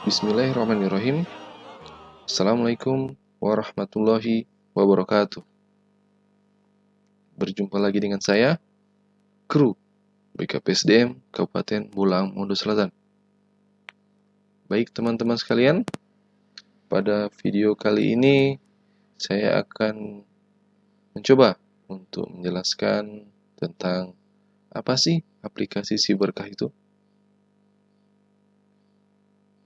Bismillahirrahmanirrahim. Assalamualaikum warahmatullahi wabarakatuh. Berjumpa lagi dengan saya, kru BKPSDM Kabupaten Bulang Mondo Selatan. Baik teman-teman sekalian, pada video kali ini saya akan mencoba untuk menjelaskan tentang apa sih aplikasi si berkah itu,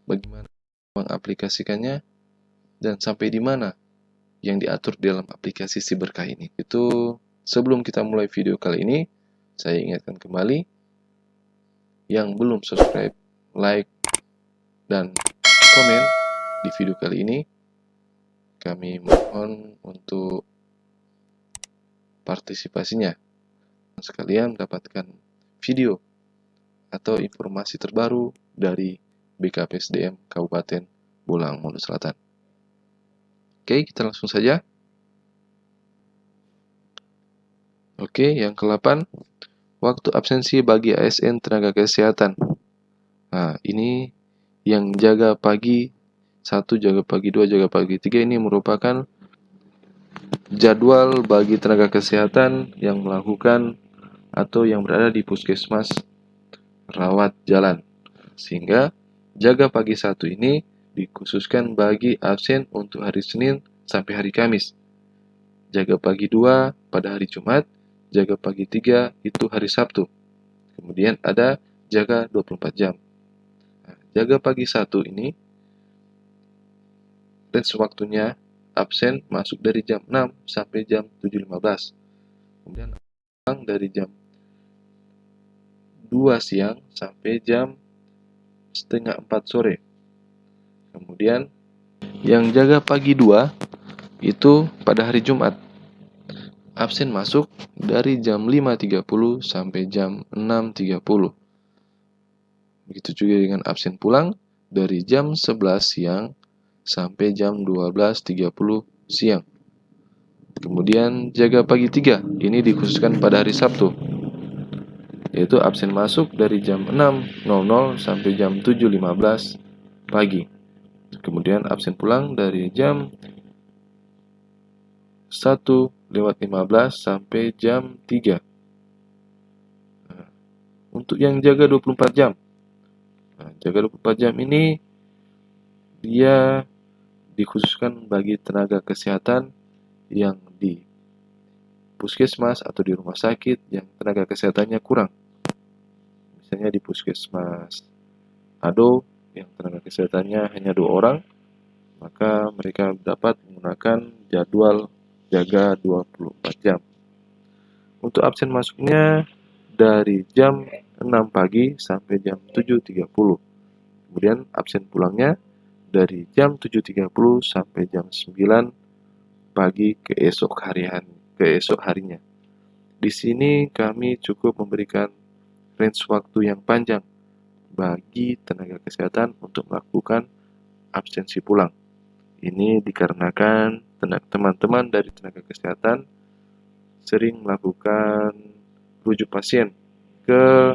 bagaimana mengaplikasikannya, dan sampai di mana yang diatur dalam aplikasi si berkah ini. Itu sebelum kita mulai video kali ini, saya ingatkan kembali, yang belum subscribe, like, dan komen di video kali ini, kami mohon untuk partisipasinya. Sekalian mendapatkan video atau informasi terbaru dari BKPSDM Kabupaten Bulang Mondo Selatan. Oke, kita langsung saja. Oke, yang ke-8, waktu absensi bagi ASN tenaga kesehatan. Nah, ini yang jaga pagi 1, jaga pagi 2, jaga pagi 3 ini merupakan jadwal bagi tenaga kesehatan yang melakukan atau yang berada di puskesmas rawat jalan. Sehingga jaga pagi 1 ini dikhususkan bagi absen untuk hari Senin sampai hari Kamis. Jaga pagi 2 pada hari Jumat, jaga pagi 3 itu hari Sabtu. Kemudian ada jaga 24 jam. Nah, jaga pagi 1 ini range waktunya absen masuk dari jam 6 sampai jam 7.15. Kemudian dari jam 2 siang sampai jam setengah 4 sore. Kemudian yang jaga pagi 2 itu pada hari Jumat. Absen masuk dari jam 5.30 sampai jam 6.30. Begitu juga dengan absen pulang dari jam 11 siang sampai jam 12.30 siang. Kemudian jaga pagi 3 ini dikhususkan pada hari Sabtu, yaitu absen masuk dari jam 6.00 sampai jam 7.15 pagi. Kemudian absen pulang dari jam 1:15 sampai jam 3. Nah, untuk yang jaga 24 jam. Nah, jaga 24 jam ini dia dikhususkan bagi tenaga kesehatan yang di puskesmas atau di rumah sakit yang tenaga kesehatannya kurang. Misalnya di puskesmas Ado yang tenaga kesehatannya hanya 2 orang, maka mereka dapat menggunakan jadwal jaga 24 jam. Untuk absen masuknya dari jam 6 pagi sampai jam 7.30. Kemudian absen pulangnya dari jam 7.30 sampai jam 9 pagi keesok harinya. Di sini kami cukup memberikan range waktu yang panjang bagi tenaga kesehatan untuk melakukan absensi pulang. Ini dikarenakan teman-teman dari tenaga kesehatan sering melakukan rujuk pasien ke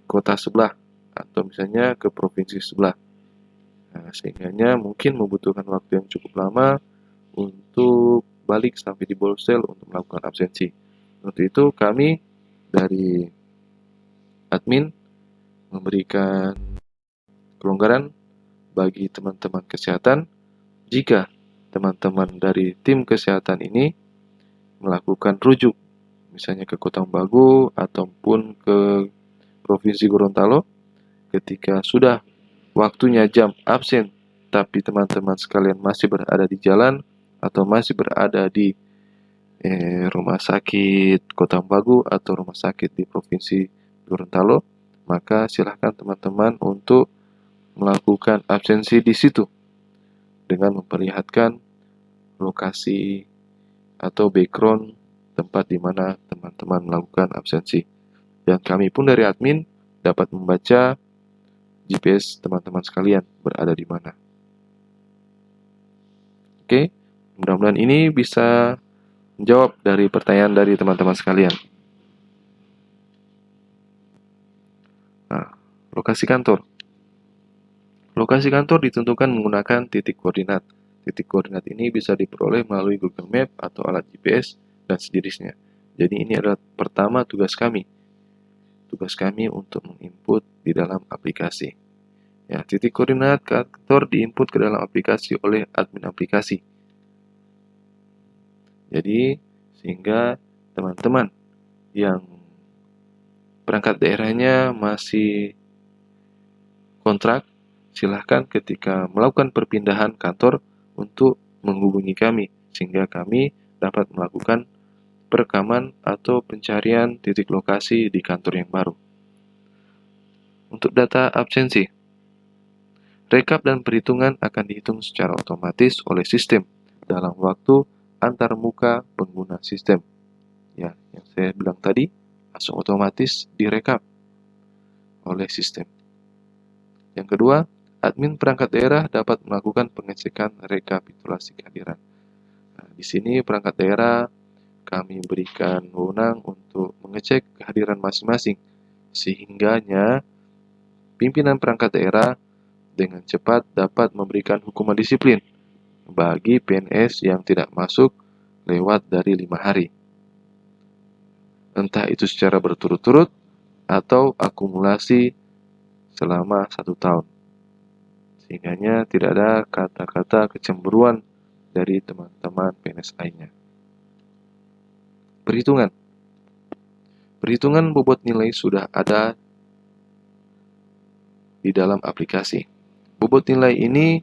kota sebelah atau misalnya ke provinsi sebelah. Nah, sehingganya mungkin membutuhkan waktu yang cukup lama untuk balik sampai di Bolsel untuk melakukan absensi. Untuk itu kami dari admin memberikan kelonggaran bagi teman-teman kesehatan jika teman-teman dari tim kesehatan ini melakukan rujuk misalnya ke Kota Ambagu ataupun ke Provinsi Gorontalo. Ketika sudah waktunya jam absen tapi teman-teman sekalian masih berada di jalan atau masih berada di rumah sakit Kota Ambagu atau rumah sakit di Provinsi Gorontalo, maka silahkan teman-teman untuk melakukan absensi di situ dengan memperlihatkan lokasi atau background tempat di mana teman-teman melakukan absensi. Dan kami pun dari admin dapat membaca GPS teman-teman sekalian berada di mana. Oke, mudah-mudahan ini bisa menjawab dari pertanyaan dari teman-teman sekalian. Nah, lokasi kantor. Lokasi kantor ditentukan menggunakan titik koordinat. Titik koordinat ini bisa diperoleh melalui Google Map atau alat GPS dan sejenisnya. Jadi ini adalah pertama tugas kami. Tugas kami untuk menginput di dalam aplikasi. Ya, titik koordinat kantor diinput ke dalam aplikasi oleh admin aplikasi. Jadi, sehingga teman-teman yang perangkat daerahnya masih kontrak, silahkan ketika melakukan perpindahan kantor untuk menghubungi kami, sehingga kami dapat melakukan perekaman atau pencarian titik lokasi di kantor yang baru. Untuk data absensi, rekap dan perhitungan akan dihitung secara otomatis oleh sistem dalam waktu antar muka pengguna sistem. Ya, yang saya bilang tadi, langsung otomatis direkap oleh sistem. Yang kedua, admin perangkat daerah dapat melakukan pengecekan rekapitulasi kehadiran. Nah, di sini perangkat daerah kami berikan wewenang untuk mengecek kehadiran masing-masing, sehingganya pimpinan perangkat daerah dengan cepat dapat memberikan hukuman disiplin bagi PNS yang tidak masuk lewat dari 5 hari. Entah itu secara berturut-turut atau akumulasi selama 1 tahun. Sehingganya tidak ada kata-kata kecemburuan dari teman-teman PNS lainnya. Perhitungan. Perhitungan bobot nilai sudah ada di dalam aplikasi. Bobot nilai ini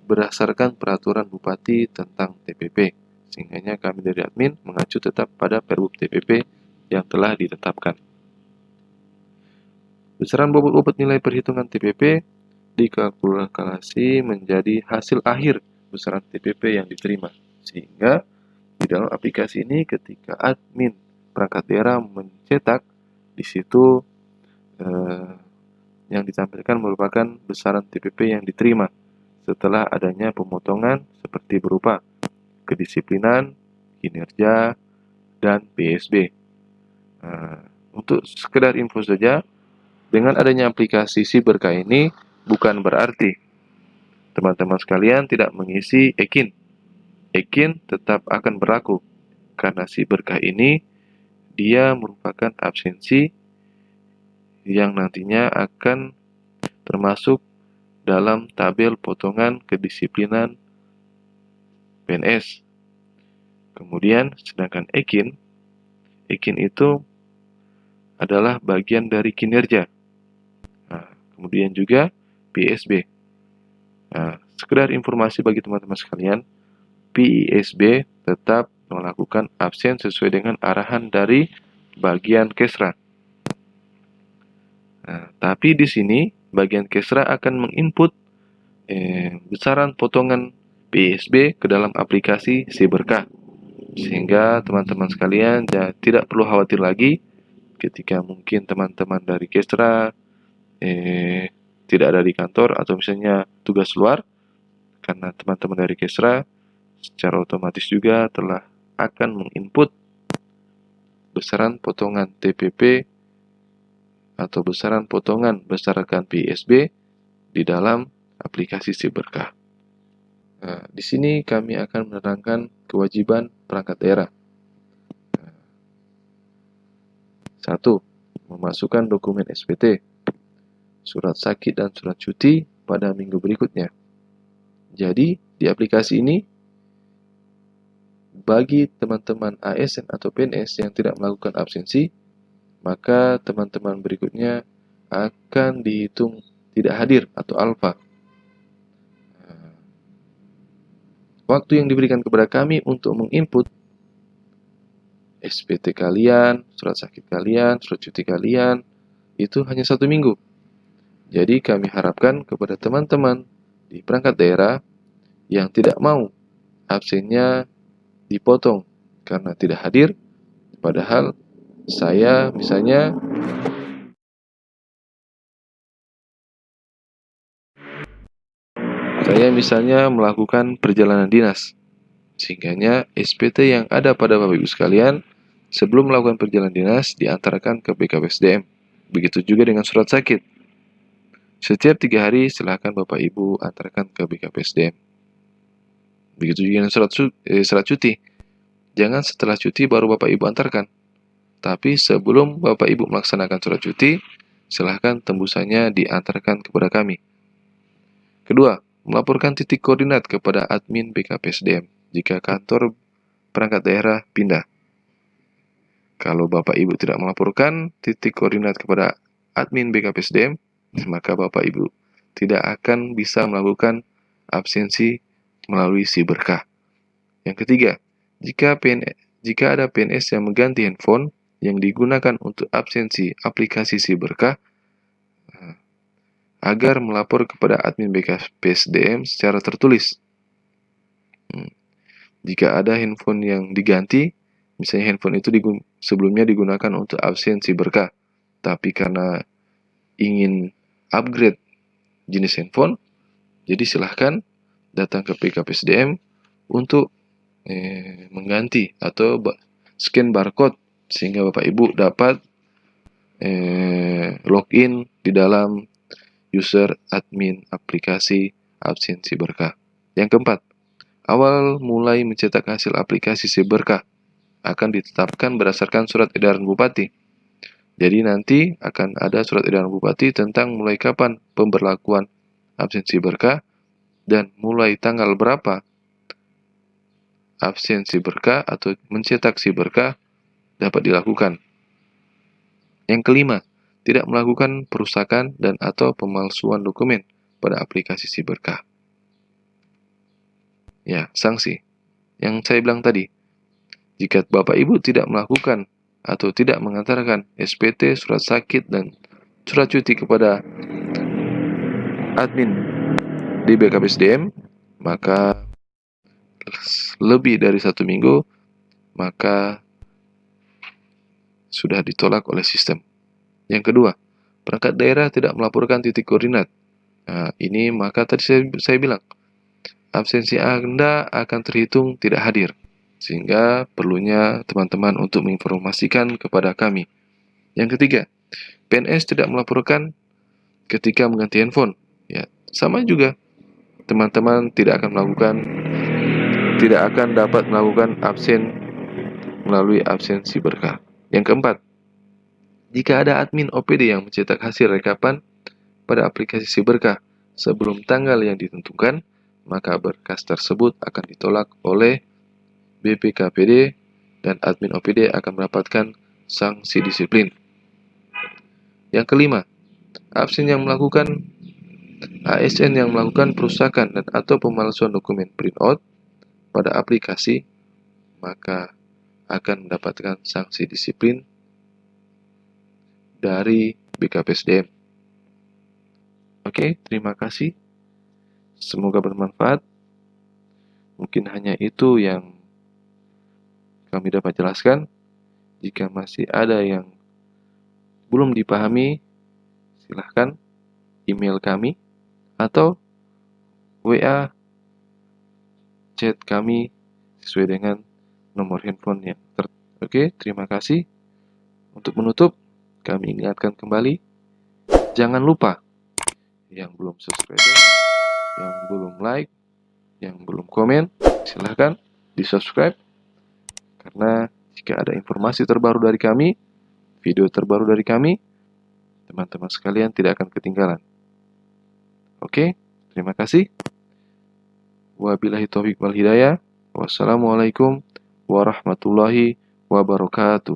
berdasarkan peraturan Bupati tentang TPP. Sehingganya kami dari admin mengacu tetap pada Perbup TPP yang telah ditetapkan. Besaran bobot nilai perhitungan TPP dikalkulasi menjadi hasil akhir besaran TPP yang diterima. Sehingga di dalam aplikasi ini ketika admin perangkat daerah mencetak, di situ yang ditampilkan merupakan besaran TPP yang diterima setelah adanya pemotongan seperti berupa kedisiplinan, kinerja, dan PSB. Untuk sekedar info saja, dengan adanya aplikasi Si Berkah ini bukan berarti teman-teman sekalian tidak mengisi EKIN. EKIN tetap akan berlaku karena Si Berkah ini dia merupakan absensi yang nantinya akan termasuk dalam tabel potongan kedisiplinan PNS. Kemudian sedangkan EKIN itu adalah bagian dari kinerja. Nah, kemudian juga PSB. Nah, sekedar informasi bagi teman-teman sekalian, PISB tetap melakukan absen sesuai dengan arahan dari bagian Kesra. Nah, tapi di sini bagian Kesra akan menginput besaran potongan PSB ke dalam aplikasi Si Berkah. Sehingga teman-teman sekalian tidak perlu khawatir lagi ketika mungkin teman-teman dari Kesra tidak ada di kantor atau misalnya tugas luar, karena teman-teman dari Kesra secara otomatis juga telah akan menginput besaran potongan TPP atau besaran potongan berdasarkan PSB di dalam aplikasi Si Berkah. Nah, di sini kami akan menerangkan kewajiban perangkat daerah. 1. Memasukkan dokumen SPT, surat sakit dan surat cuti pada minggu berikutnya. Jadi, di aplikasi ini, bagi teman-teman ASN atau PNS yang tidak melakukan absensi, maka teman-teman berikutnya akan dihitung tidak hadir atau alfa. Waktu yang diberikan kepada kami untuk menginput SPT kalian, surat sakit kalian, surat cuti kalian, itu hanya 1 minggu. Jadi kami harapkan kepada teman-teman di perangkat daerah yang tidak mau absennya dipotong karena tidak hadir, padahal saya misalnya melakukan perjalanan dinas, sehingganya SPT yang ada pada Bapak Ibu sekalian sebelum melakukan perjalanan dinas diantarkan ke BKPSDM. Begitu juga dengan surat sakit. Setiap 3 hari silakan Bapak Ibu antarkan ke BKPSDM. Begitu juga dengan surat cuti. Jangan setelah cuti baru Bapak Ibu antarkan. Tapi sebelum Bapak Ibu melaksanakan surat cuti, silahkan tembusannya diantarkan kepada kami. Kedua, melaporkan titik koordinat kepada admin BKPSDM jika kantor perangkat daerah pindah. Kalau Bapak Ibu tidak melaporkan titik koordinat kepada admin BKPSDM, maka Bapak Ibu tidak akan bisa melakukan absensi melalui si berkah. Yang ketiga, jika ada PNS yang mengganti handphone yang digunakan untuk absensi aplikasi si berkah, agar melapor kepada admin BKPSDM secara tertulis. Jika ada handphone yang diganti, misalnya handphone itu sebelumnya digunakan untuk absensi berkah, tapi karena ingin upgrade jenis handphone, jadi silahkan datang ke BKPSDM untuk mengganti atau scan barcode sehingga Bapak Ibu dapat login di dalam user admin aplikasi absensi berkah. Yang keempat, awal mulai mencetak hasil aplikasi si berkah akan ditetapkan berdasarkan surat edaran Bupati. Jadi nanti akan ada surat edaran Bupati tentang mulai kapan pemberlakuan absensi berkah dan mulai tanggal berapa absensi berkah atau mencetak si berkah dapat dilakukan. Yang kelima, tidak melakukan perusakan dan atau pemalsuan dokumen pada aplikasi si berkah. Ya, sanksi. Yang saya bilang tadi, jika Bapak Ibu tidak melakukan atau tidak mengantarkan SPT, surat sakit, dan surat cuti kepada admin di BKPSDM, maka lebih dari 1 minggu, maka sudah ditolak oleh sistem. Yang kedua, perangkat daerah tidak melaporkan titik koordinat. Nah, ini maka tadi saya bilang, absensi Anda akan terhitung tidak hadir. Sehingga perlunya teman-teman untuk menginformasikan kepada kami. Yang ketiga, PNS tidak melaporkan ketika mengganti handphone. Ya, sama juga. Teman-teman tidak akan dapat melakukan absen melalui absensi berkah. Yang keempat, jika ada admin OPD yang mencetak hasil rekapan pada aplikasi si berkah sebelum tanggal yang ditentukan, maka berkas tersebut akan ditolak oleh BPKPD dan admin OPD akan mendapatkan sanksi disiplin. Yang kelima, ASN yang melakukan perusakan dan atau pemalsuan dokumen printout pada aplikasi, maka akan mendapatkan sanksi disiplin dari BKPSDM. Oke, terima kasih. Semoga bermanfaat. Mungkin hanya itu yang kami dapat jelaskan. Jika masih ada yang belum dipahami, silahkan email kami atau WA chat kami sesuai dengan nomor handphone yang Oke, terima kasih. Untuk menutup, kami ingatkan kembali, jangan lupa yang belum subscribe, yang belum like, yang belum komen, silahkan di-subscribe. Karena jika ada informasi terbaru dari kami, video terbaru dari kami, teman-teman sekalian tidak akan ketinggalan. Oke, terima kasih. Wabillahi taufiq wal hidayah. Wassalamualaikum warahmatullahi wabarakatuh.